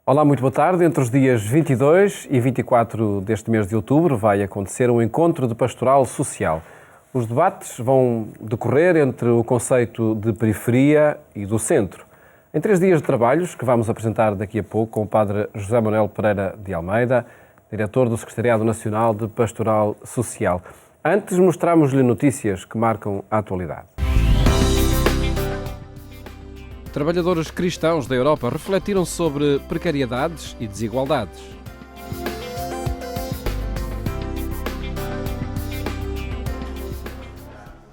Olá, muito boa tarde. Entre os dias 22 e 24 deste mês de outubro vai acontecer um encontro de pastoral social. Os debates vão decorrer entre o conceito de periferia e do centro. Em 3 dias de trabalhos, que vamos apresentar daqui a pouco com o padre José Manuel Pereira de Almeida, diretor do Secretariado Nacional de Pastoral Social. Antes, mostramos-lhe notícias que marcam a atualidade. Trabalhadores cristãos da Europa refletiram sobre precariedades e desigualdades.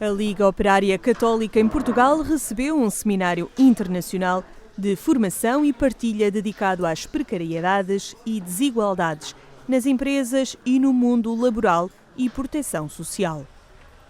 A Liga Operária Católica em Portugal recebeu um seminário internacional de formação e partilha dedicado às precariedades e desigualdades nas empresas e no mundo laboral e proteção social.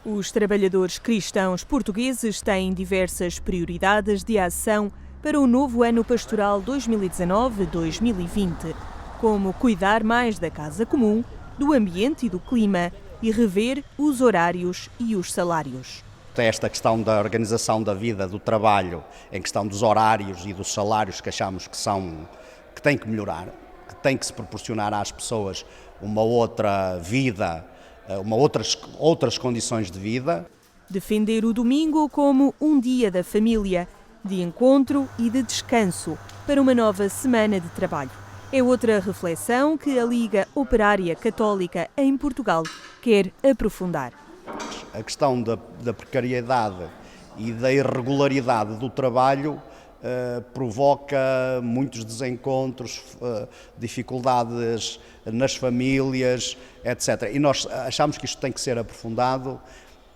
Os trabalhadores cristãos portugueses têm diversas prioridades de ação para o novo ano pastoral 2019-2020, como cuidar mais da casa comum, do ambiente e do clima e rever os horários e os salários. Esta questão da organização da vida, do trabalho, em questão dos horários e dos salários que achamos que tem que melhorar, que tem que se proporcionar às pessoas uma outra vida, outras condições de vida. Defender o domingo como um dia da família, de encontro e de descanso para uma nova semana de trabalho. É outra reflexão que a Liga Operária Católica em Portugal quer aprofundar. A questão da precariedade e da irregularidade do trabalho provoca muitos desencontros, dificuldades nas famílias, etc. E nós achamos que isto tem que ser aprofundado.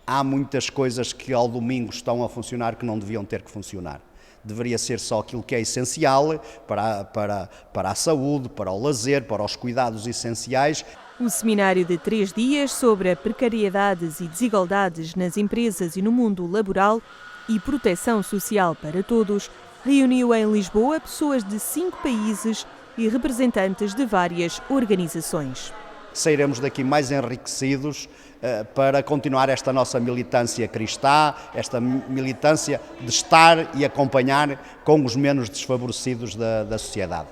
Há muitas coisas que ao domingo estão a funcionar que não deviam ter que funcionar. Deveria ser só aquilo que é essencial para a saúde, para o lazer, para os cuidados essenciais. Um seminário de 3 dias sobre precariedades e desigualdades nas empresas e no mundo laboral e proteção social para todos reuniu em Lisboa pessoas de 5 países e representantes de várias organizações. Sairemos daqui mais enriquecidos para continuar esta nossa militância cristã, esta militância de estar e acompanhar com os menos desfavorecidos da sociedade.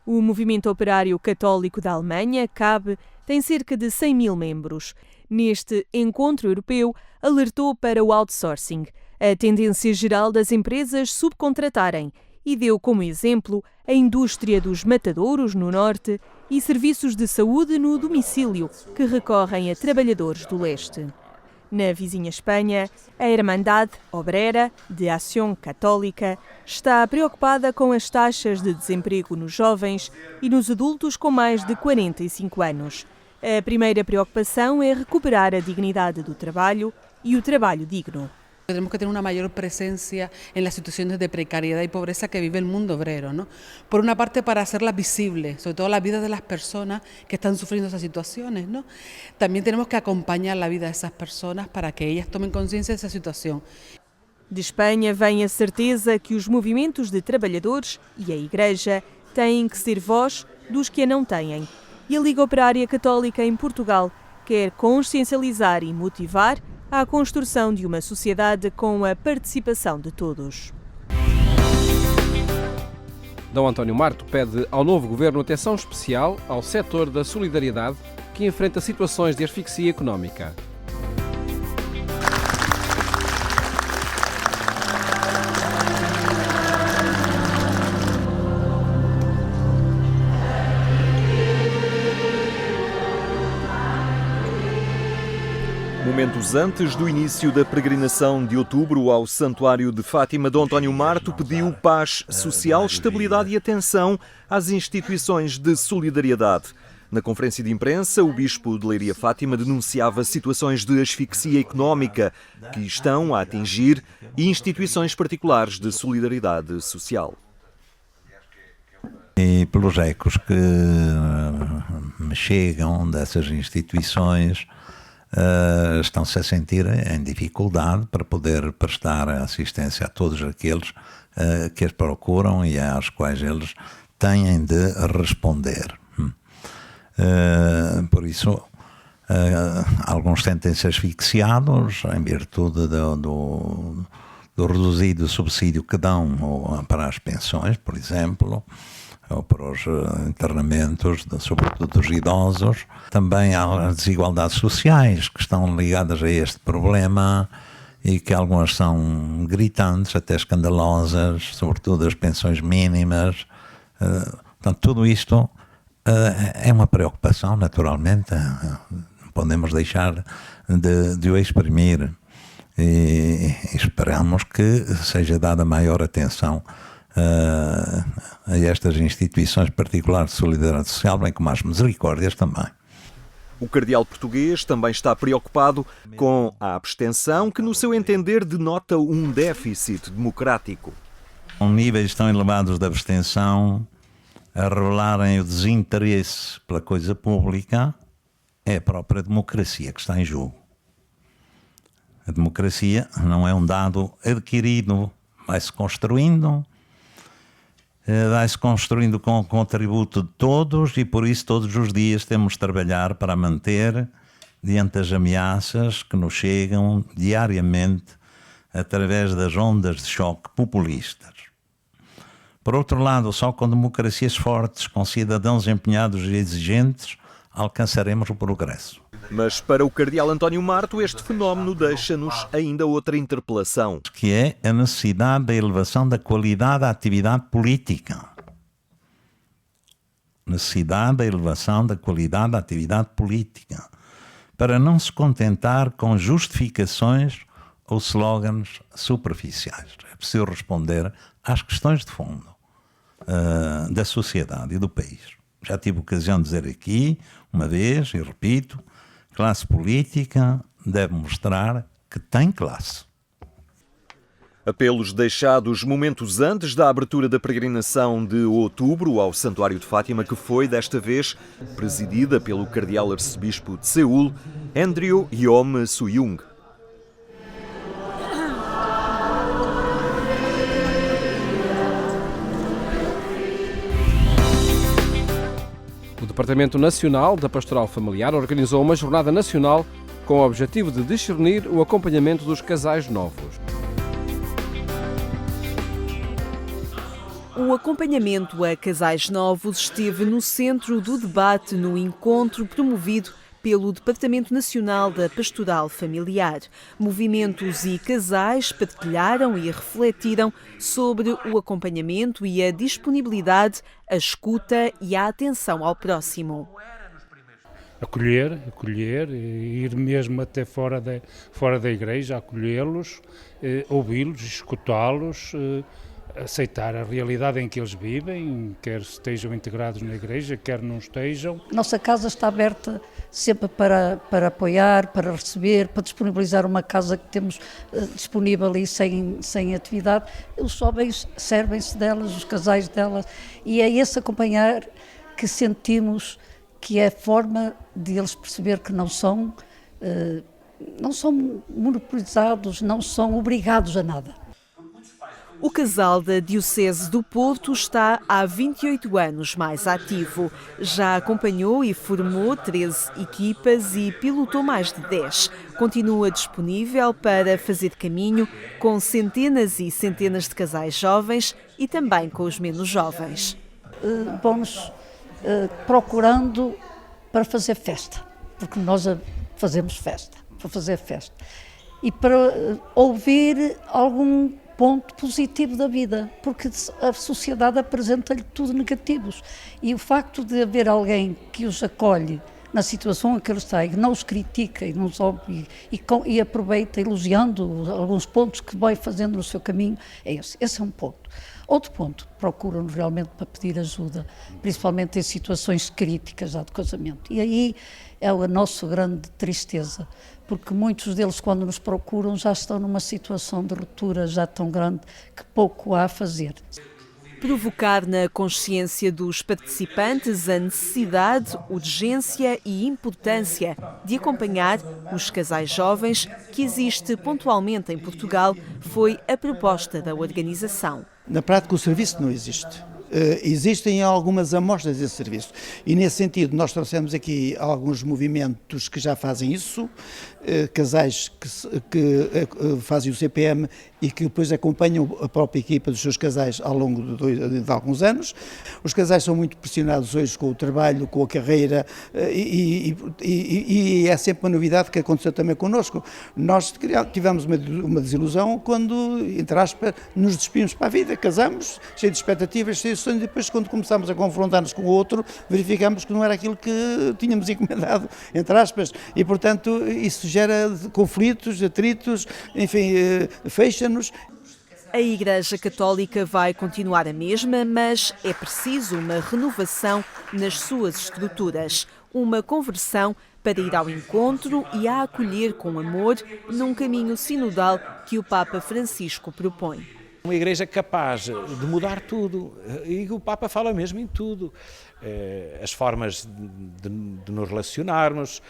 O Movimento Operário Católico da Alemanha, CAB, tem cerca de 100 mil membros. Neste encontro europeu, alertou para o outsourcing, a tendência geral das empresas subcontratarem, e deu como exemplo a indústria dos matadouros no norte e serviços de saúde no domicílio, que recorrem a trabalhadores do leste. Na vizinha Espanha, a Hermandad Obrera de Acción Católica está preocupada com as taxas de desemprego nos jovens e nos adultos com mais de 45 anos. A primeira preocupação é recuperar a dignidade do trabalho e o trabalho digno. Tenemos que tener una mayor presencia en las situaciones de precariedad y pobreza que vive el mundo obrero, ¿no? Por una parte, para hacerlas visibles, sobre todo la vida de las personas que están sufriendo esas situaciones, ¿no? También tenemos que acompañar la vida de esas personas para que ellas tomen conciencia de esa situación. De Espanha vem a certeza que os movimentos de trabalhadores e a Igreja têm que ser voz dos que a não têm. E a Liga Operária Católica em Portugal quer consciencializar e motivar à construção de uma sociedade com a participação de todos. D. António Marto pede ao novo governo atenção especial ao setor da solidariedade que enfrenta situações de asfixia económica. Momentos antes do início da peregrinação de outubro ao Santuário de Fátima, D. António Marto pediu paz social, estabilidade e atenção às instituições de solidariedade. Na conferência de imprensa, o bispo de Leiria Fátima denunciava situações de asfixia económica que estão a atingir instituições particulares de solidariedade social. E pelos ecos que me chegam dessas instituições, estão-se a sentir em dificuldade para poder prestar assistência a todos aqueles que as procuram e às quais eles têm de responder. Por isso, alguns sentem-se asfixiados em virtude do reduzido subsídio que dão para as pensões, por exemplo, ou para os internamentos, sobretudo dos idosos. Também há desigualdades sociais que estão ligadas a este problema e que algumas são gritantes, até escandalosas, sobretudo as pensões mínimas. Portanto, tudo isto é uma preocupação, naturalmente, não podemos deixar de o exprimir e esperamos que seja dada maior atenção a estas instituições particulares de solidariedade social, bem como às misericórdias também. O cardeal português também está preocupado com a abstenção, que, no seu entender, denota um déficit democrático. Com níveis tão elevados de abstenção a revelarem o desinteresse pela coisa pública, é a própria democracia que está em jogo. A democracia não é um dado adquirido, vai-se construindo com o contributo de todos e por isso todos os dias temos de trabalhar para manter diante das ameaças que nos chegam diariamente através das ondas de choque populistas. Por outro lado, só com democracias fortes, com cidadãos empenhados e exigentes, alcançaremos o progresso. Mas para o cardeal António Marto, este fenómeno deixa-nos ainda outra interpelação. Que é a necessidade da elevação da qualidade da atividade política. Necessidade da elevação da qualidade da atividade política. Para não se contentar com justificações ou slogans superficiais. É preciso responder às questões de fundo da sociedade e do país. Já tive ocasião de dizer aqui, uma vez, e repito, classe política deve mostrar que tem classe. Apelos deixados momentos antes da abertura da peregrinação de outubro ao Santuário de Fátima, que foi, desta vez, presidida pelo cardeal arcebispo de Seul, Andrew Yom Suyung. O Departamento Nacional da Pastoral Familiar organizou uma jornada nacional com o objetivo de discernir o acompanhamento dos casais novos. O acompanhamento a casais novos esteve no centro do debate no encontro promovido pelo Departamento Nacional da Pastoral Familiar. Movimentos e casais partilharam e refletiram sobre o acompanhamento e a disponibilidade, a escuta e a atenção ao próximo. Acolher, ir mesmo até fora da igreja, acolhê-los, ouvi-los, escutá-los, aceitar a realidade em que eles vivem, quer estejam integrados na igreja, quer não estejam. Nossa casa está aberta sempre para apoiar, para receber, para disponibilizar uma casa que temos disponível e sem atividade. Os jovens servem-se delas, os casais delas, e é esse acompanhar que sentimos que é a forma de eles perceber que não são monopolizados, não são obrigados a nada. O casal da Diocese do Porto está há 28 anos mais ativo. Já acompanhou e formou 13 equipas e pilotou mais de 10. Continua disponível para fazer caminho com centenas e centenas de casais jovens e também com os menos jovens. Vamos procurando para fazer festa, porque nós fazemos festa, para fazer festa. E para ouvir algum ponto positivo da vida, porque a sociedade apresenta-lhe tudo negativos. E o facto de haver alguém que os acolhe na situação em que eles estão, e não os critica e aproveita, elogiando alguns pontos que vai fazendo no seu caminho, é esse. Esse é um ponto. Outro ponto, procuram-nos realmente para pedir ajuda, principalmente em situações críticas já de casamento. E aí é a nossa grande tristeza, porque muitos deles, quando nos procuram, já estão numa situação de ruptura já tão grande que pouco há a fazer. Provocar na consciência dos participantes a necessidade, urgência e importância de acompanhar os casais jovens que existe pontualmente em Portugal foi a proposta da organização. Na prática, o serviço não existe. existem algumas amostras desse serviço. E nesse sentido nós trouxemos aqui alguns movimentos que já fazem isso, casais que fazem o CPM e que depois acompanham a própria equipa dos seus casais ao longo de alguns anos. Os casais são muito pressionados hoje com o trabalho, com a carreira, e é sempre uma novidade que aconteceu também connosco. Nós tivemos uma desilusão quando, entre aspas, nos despimos para a vida, casamos, cheios de expectativas, cheios de sonhos, e depois quando começámos a confrontar-nos com o outro, verificamos que não era aquilo que tínhamos encomendado, entre aspas, e portanto isso gera conflitos, atritos, enfim, fecha-nos. A Igreja Católica vai continuar a mesma, mas é preciso uma renovação nas suas estruturas, uma conversão para ir ao encontro e a acolher com amor num caminho sinodal que o Papa Francisco propõe. Uma igreja capaz de mudar tudo, e o Papa fala mesmo em tudo. As formas de nos relacionarmos,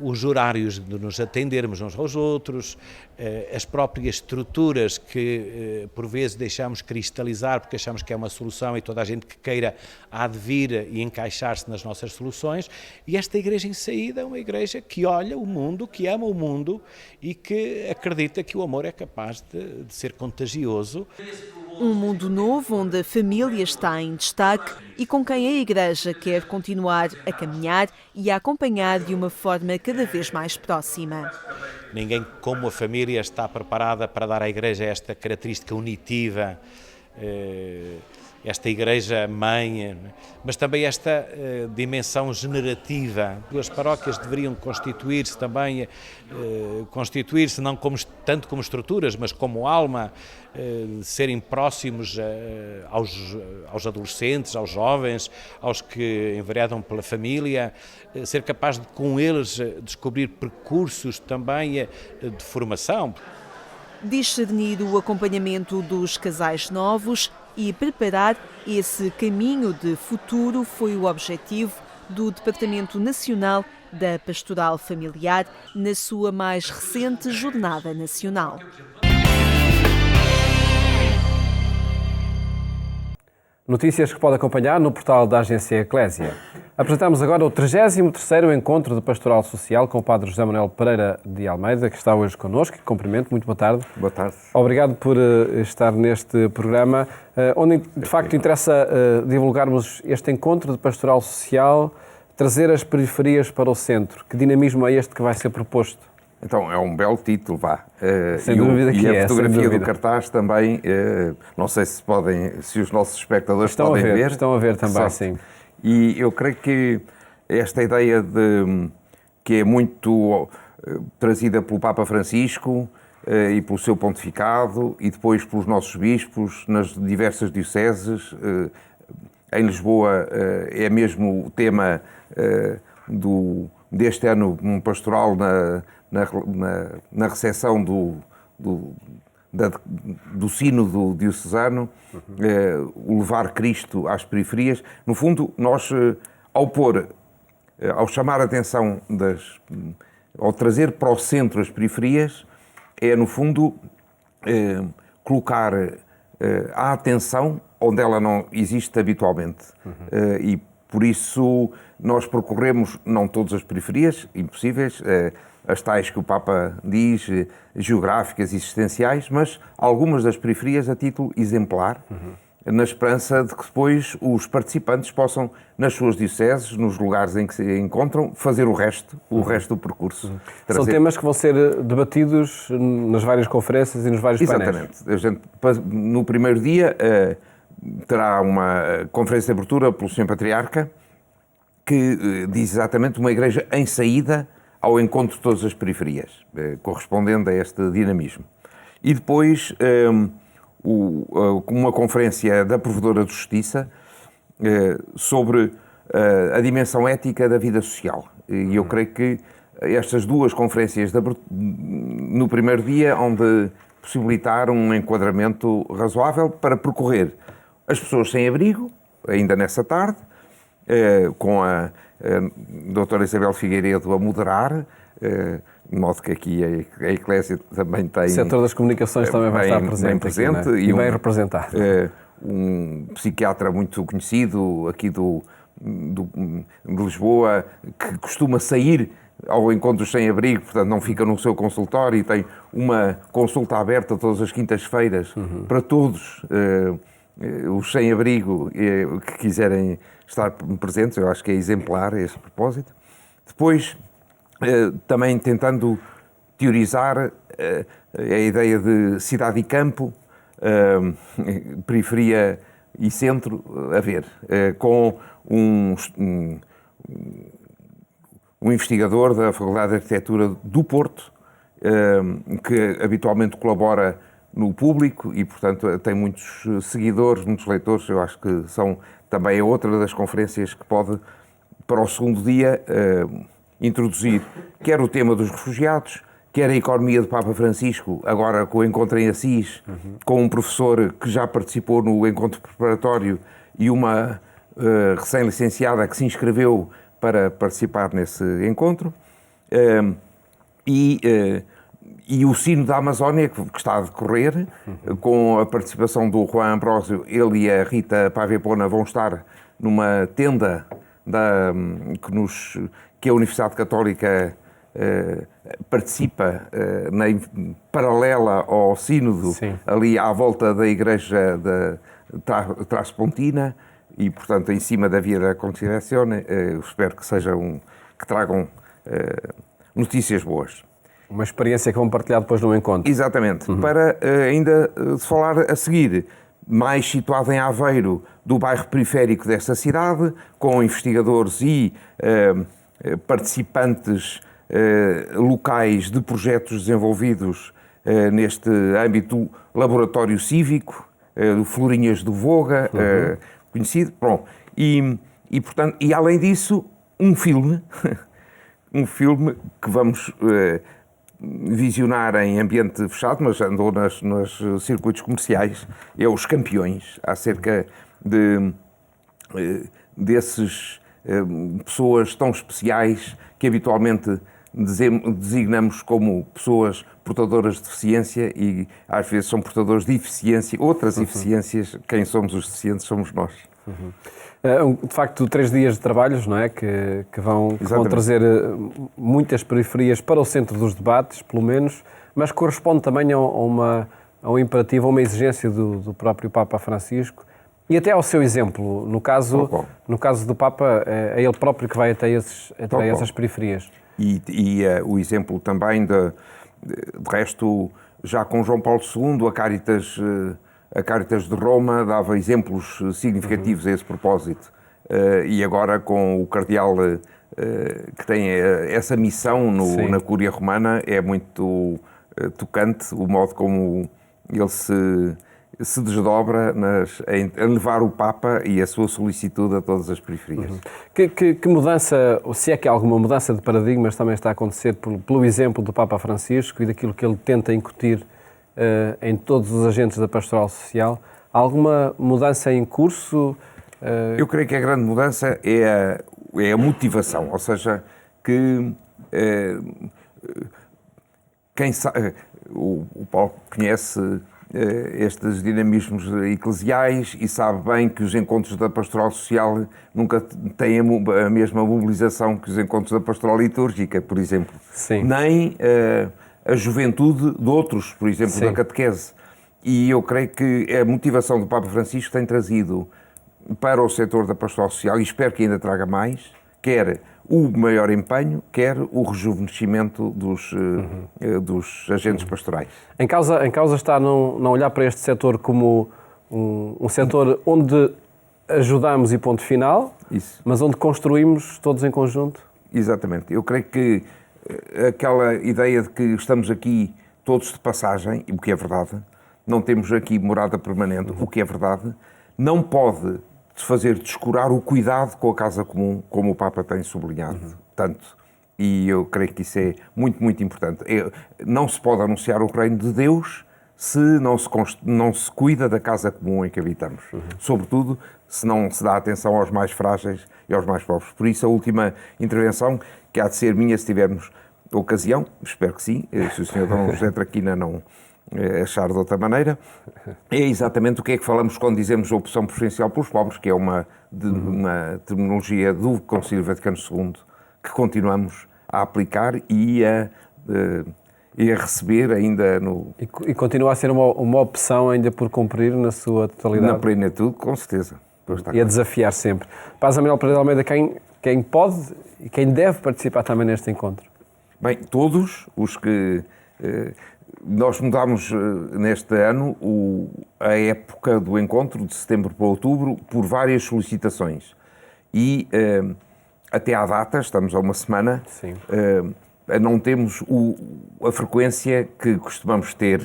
os horários de nos atendermos uns aos outros, as próprias estruturas que por vezes deixamos cristalizar porque achamos que é uma solução e toda a gente que queira há de vir e encaixar-se nas nossas soluções. E esta igreja em saída é uma igreja que olha o mundo, que ama o mundo e que acredita que o amor é capaz de ser contagioso. Um mundo novo onde a família está em destaque e com quem a Igreja quer continuar a caminhar e a acompanhar de uma forma cada vez mais próxima. Ninguém como a família está preparada para dar à Igreja esta característica unitiva, esta Igreja-mãe, mas também esta dimensão generativa. As paróquias deveriam constituir-se também, não tanto como estruturas, mas como alma, serem próximos aos adolescentes, aos jovens, aos que enveredam pela família, ser capaz de com eles descobrir percursos também de formação. Discernir o acompanhamento dos casais novos e preparar esse caminho de futuro foi o objetivo do Departamento Nacional da Pastoral Familiar na sua mais recente Jornada Nacional. Notícias que pode acompanhar no portal da Agência Eclésia. Apresentamos agora o 33º Encontro de Pastoral Social com o Padre José Manuel Pereira de Almeida, que está hoje connosco. Cumprimento, muito boa tarde. Boa tarde. Obrigado por estar neste programa, onde de facto interessa divulgarmos este Encontro de Pastoral Social, trazer as periferias para o centro. Que dinamismo é este que vai ser proposto? Então, é um belo título, vá. Sem dúvida que é. E a fotografia do cartaz também, não sei se os nossos espectadores podem ver. Estão a ver também, sim. E eu creio que esta ideia que é muito trazida pelo Papa Francisco e pelo seu pontificado e depois pelos nossos bispos nas diversas dioceses. Em Lisboa é mesmo o tema deste ano um pastoral na recepção do sínodo diocesano, o levar Cristo às periferias. No fundo, nós, ao chamar a atenção, ao trazer para o centro as periferias, é, no fundo, colocar a atenção onde ela não existe habitualmente. E, por isso, nós percorremos, não todas as periferias, impossíveis, as tais que o Papa diz, geográficas e existenciais, mas algumas das periferias a título exemplar, na esperança de que depois os participantes possam, nas suas dioceses, nos lugares em que se encontram, fazer o resto do percurso. São temas que vão ser debatidos nas várias conferências e nos vários painéis. Exatamente. No primeiro dia terá uma conferência de abertura pelo Sr. Patriarca, que diz exatamente uma igreja em saída ao encontro de todas as periferias, correspondendo a este dinamismo. E depois uma conferência da Provedora de Justiça sobre a dimensão ética da vida social. E eu creio que estas duas conferências no primeiro dia, onde possibilitar um enquadramento razoável para percorrer as pessoas sem abrigo, ainda nessa tarde, com a doutora Isabel Figueiredo a moderar, de modo que aqui a Eclésia também tem... O setor das comunicações também vai estar presente aqui, e bem representado. um psiquiatra muito conhecido aqui de Lisboa, que costuma sair ao encontro dos sem-abrigo, portanto não fica no seu consultório, e tem uma consulta aberta todas as quintas-feiras para todos os sem-abrigo que quiserem estar presentes. Eu acho que é exemplar a esse propósito. Depois, também tentando teorizar a ideia de cidade e campo, periferia e centro, a ver, com um investigador da Faculdade de Arquitetura do Porto, que habitualmente colabora no Público e, portanto, tem muitos seguidores, muitos leitores. Eu acho que também é outra das conferências que pode, para o segundo dia, introduzir quer o tema dos refugiados, quer a economia do Papa Francisco, agora com o encontro em Assis, com um professor que já participou no encontro preparatório e uma recém-licenciada que se inscreveu para participar nesse encontro, e o Sino da Amazónia, que está a decorrer, com a participação do Juan Ambrósio. Ele e a Rita Pavepona vão estar numa tenda que a Universidade Católica participa, paralela ao Sínodo, ali à volta da Igreja de Traspontina, e, portanto, em cima da Via da Conciliazione. Eu espero que tragam notícias boas. Uma experiência que vão partilhar depois no encontro. Exatamente. Para ainda se falar a seguir, mais situado em Aveiro, do bairro periférico desta cidade, com investigadores e participantes locais de projetos desenvolvidos neste âmbito do laboratório cívico, do Florinhas do Voga, conhecido. Bom, portanto, e além disso, um filme que vamos visionar em ambiente fechado, mas andou nos circuitos comerciais, é Os Campeões, acerca desses pessoas tão especiais que habitualmente designamos como pessoas portadoras de deficiência, e às vezes são portadores de eficiência, outras eficiências. Quem somos os deficientes somos nós. De facto, 3 dias de trabalhos, não é? Que vão trazer muitas periferias para o centro dos debates, pelo menos, mas corresponde também a um imperativo, a uma exigência do próprio Papa Francisco e até ao seu exemplo. No caso do Papa, é ele próprio que vai até essas periferias. E o exemplo também, de resto, já com João Paulo II, a Caritas de Roma dava exemplos significativos a esse propósito. E agora com o Cardeal que tem essa missão na Cúria Romana, é muito tocante o modo como ele se desdobra a levar o Papa e a sua solicitude a todas as periferias. Que mudança, ou se é que há alguma mudança de paradigmas também está a acontecer pelo exemplo do Papa Francisco e daquilo que ele tenta incutir em todos os agentes da pastoral social? Há alguma mudança em curso? Eu creio que a grande mudança é a motivação, ou seja, que quem sabe, o Paulo conhece estes dinamismos eclesiais e sabe bem que os encontros da pastoral social nunca têm a mesma mobilização que os encontros da pastoral litúrgica, por exemplo. Nem a juventude de outros, por exemplo, da catequese. E eu creio que a motivação do Papa Francisco tem trazido para o setor da pastoral social, e espero que ainda traga mais, quer o maior empenho, quer o rejuvenescimento dos agentes pastorais. Em causa está não olhar para este setor como um setor onde ajudamos e ponto final, mas onde construímos todos em conjunto? Exatamente. Eu creio que aquela ideia de que estamos aqui todos de passagem, o que é verdade, não temos aqui morada permanente, o que é verdade, não pode fazer descurar o cuidado com a casa comum, como o Papa tem sublinhado tanto. E eu creio que isso é muito, muito importante. Não se pode anunciar o reino de Deus se não se cuida da casa comum em que habitamos. Sobretudo, se não se dá atenção aos mais frágeis e aos mais pobres. Por isso, a última intervenção, que há de ser minha se tivermos ocasião, espero que sim, se o Sr. Dom José Traquina achar de outra maneira, é exatamente o que é que falamos quando dizemos a opção preferencial pelos pobres, que é uma terminologia do Concílio Vaticano II que continuamos a aplicar e a receber ainda no... E continua a ser uma opção ainda por cumprir na sua totalidade? Na plenitude, com certeza. E a desafiar sempre. Paz Manuel Pereira de Almeida, quem pode e quem deve participar também neste encontro? Bem, todos os que... Nós mudámos neste ano a época do encontro, de setembro para outubro, por várias solicitações. E até à data, estamos a uma semana, não temos a frequência que costumamos ter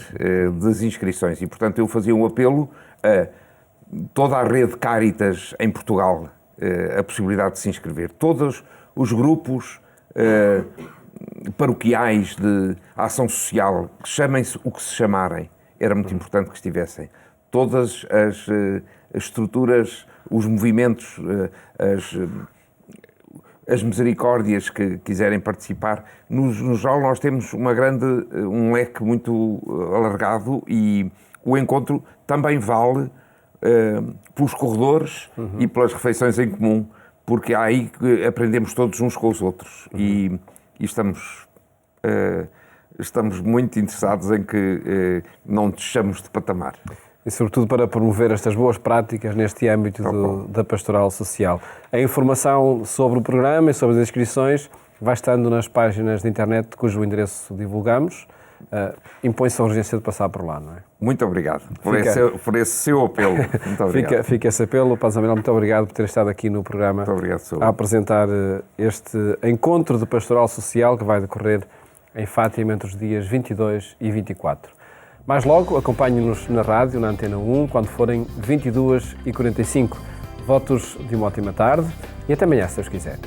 das inscrições. E, portanto, eu fazia um apelo a toda a rede Cáritas em Portugal, a possibilidade de se inscrever. Todos os grupos paroquiais de ação social, chamem-se o que se chamarem, era muito importante que estivessem. Todas as estruturas, os movimentos, as misericórdias que quiserem participar. No geral, nós temos um leque muito alargado e o encontro também vale pelos corredores e pelas refeições em comum, porque há aí que aprendemos todos uns com os outros. E estamos muito interessados em que não deixamos de patamar. E sobretudo para promover estas boas práticas neste âmbito da pastoral social. A informação sobre o programa e sobre as inscrições vai estando nas páginas de internet cujo endereço divulgamos. Impõe-se a urgência de passar por lá, não é? Muito obrigado por esse seu apelo. Muito obrigado. Fica esse apelo. Paz Manuel, muito obrigado por ter estado aqui no programa a apresentar este encontro de pastoral social que vai decorrer em Fátima entre os dias 22 e 24. Mais logo, acompanhe-nos na rádio, na Antena 1, quando forem 22h45. Votos de uma ótima tarde e até amanhã, se Deus quiser.